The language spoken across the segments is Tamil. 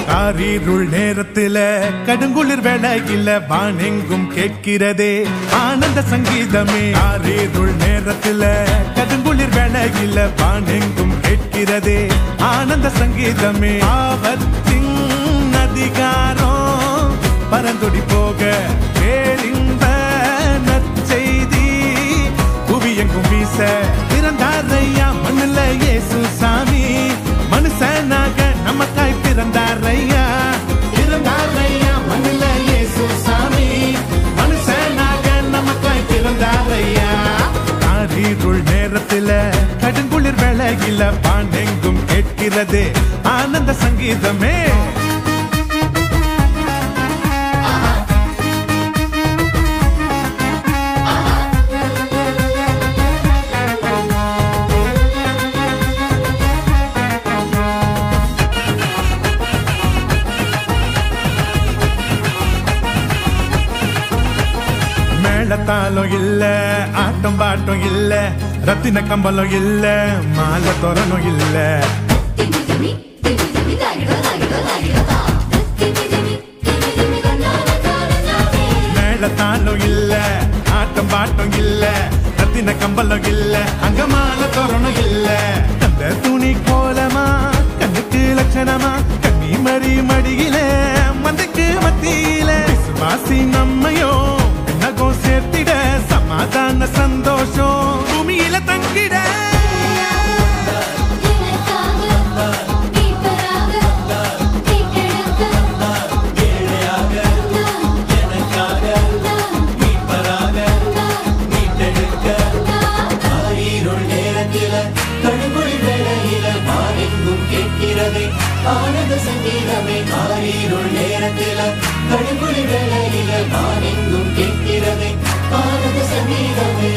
காரிருள் நேரத்தில கடுங்குளிர் வேளையில வானெங்கும் கேட்கிறதே ஆனந்த சங்கீதமே. காரிருள் நேரத்தில கடுங்குளிர் வேளையில வானெங்கும் கேட்கிறதே ஆனந்த சங்கீதமே. ஆபத்தின் அதிகாரம் பரந்தொடி போக பேரின்ப நற்செய்தி புவியெங்கும் வீச பிறந்தாரையா மண்ணுல இயேசு சாமி. மனுஷனாக நமக்காய் பிறந்தாரையா பிறந்தாரையா மண்ணுல இயேசு சாமி. மனுஷனாக நமக்காய் பிறந்தாரையா. காரிருள் நேரத்தில கடுங்குளிர் வேளையில வானெங்கும் கேட்கிறதே ஆனந்த சங்கீதமே. மேளத்தாளம் இல்ல, ஆட்டம் பாட்டம் இல்ல, ரத்தின கம்பளம் இல்ல, மாலை தோரணம் இல்ல. மேளத்தாளம் இல்ல, ஆட்டம் பாட்டம் இல்ல, ரத்தின கம்பளம் இல்ல, அங்க மாலை தோரணம் இல்ல. அந்த துணி கோலமா கண்ணுக்கு லட்சணமா கண்ணி மறி மடியில மந்தைக்கு மத்தியில விசுவாசி நம்மையோ நகம் சேர்த்திட சமாதான சந்தோஷம் பூமியில தங்கிட. ஆனந்த சங்கீதமே. காரிருள் நேரத்தில கடுங்குளிர் வேளையில வானெங்கும் கேட்கிறதே ஆனந்த சங்கீதமே.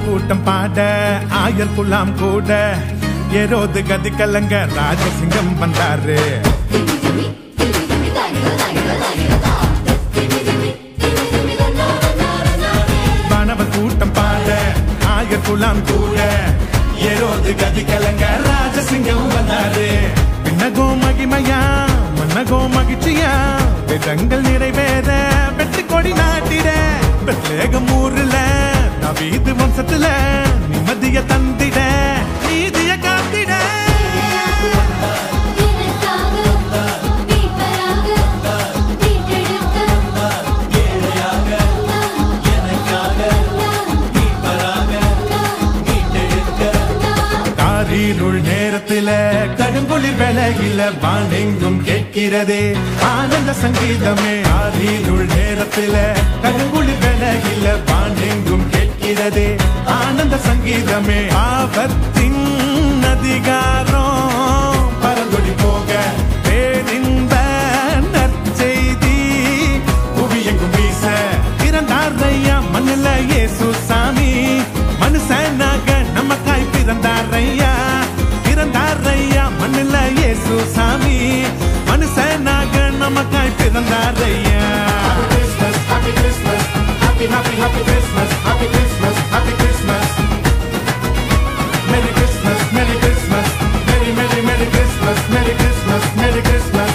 கூட்டம் பாட ஆயர் குலாம் கூட ஏரோது கதி கலங்க ராஜசிங்கம் வந்தாரு. வானவர் கூட்டம் பாட ஆயர் குலாம் கூட ஏரோது கதி கலங்க ராஜசிங்கம் வந்தாரு. பின்னகோ மகிமையா மன்னகோ மகிழ்ச்சியா வேதங்கள் நிறைவேற வெற்றி கொடி நாட்டிட பெத்லேகம் ஊர்ல நவீது வம்சத்துல நிம்மதிய தந்திட நீதிய காத்திட. காரிருள் நேரத்தில கடுங்குளிர் வேளையில வானெங்கும் கேட்கிறதே ஆனந்த சங்கீதமே. காரிருள் நேரத்தில கடுங்குளிர் வேளையில வானெங்கும் கேட்கிறதே ஆனந்த சங்கீதமே. ஆபத்தின் அதிகாரம் பரந்தொடி போக பேரின்ப நற்செய்தி புவியெங்கும் வீச பிறந்தாரையா மண்ணுல இயேசு சாமி. மனுஷனாக நமக்காய் பிறந்தாரையா பிறந்தாரையா மண்ணுல இயேசு சாமி. மனுஷனாக நமக்காய் பிறந்தாரையா. Happy Christmas, happy happy happy Christmas, happy Christmas, happy Christmas. Merry Christmas, Merry Christmas, Merry Merry Merry Christmas, Merry Christmas, Merry Christmas.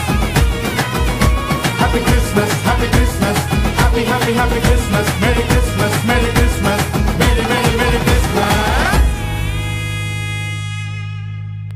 happy, happy Christmas, Merry Christmas.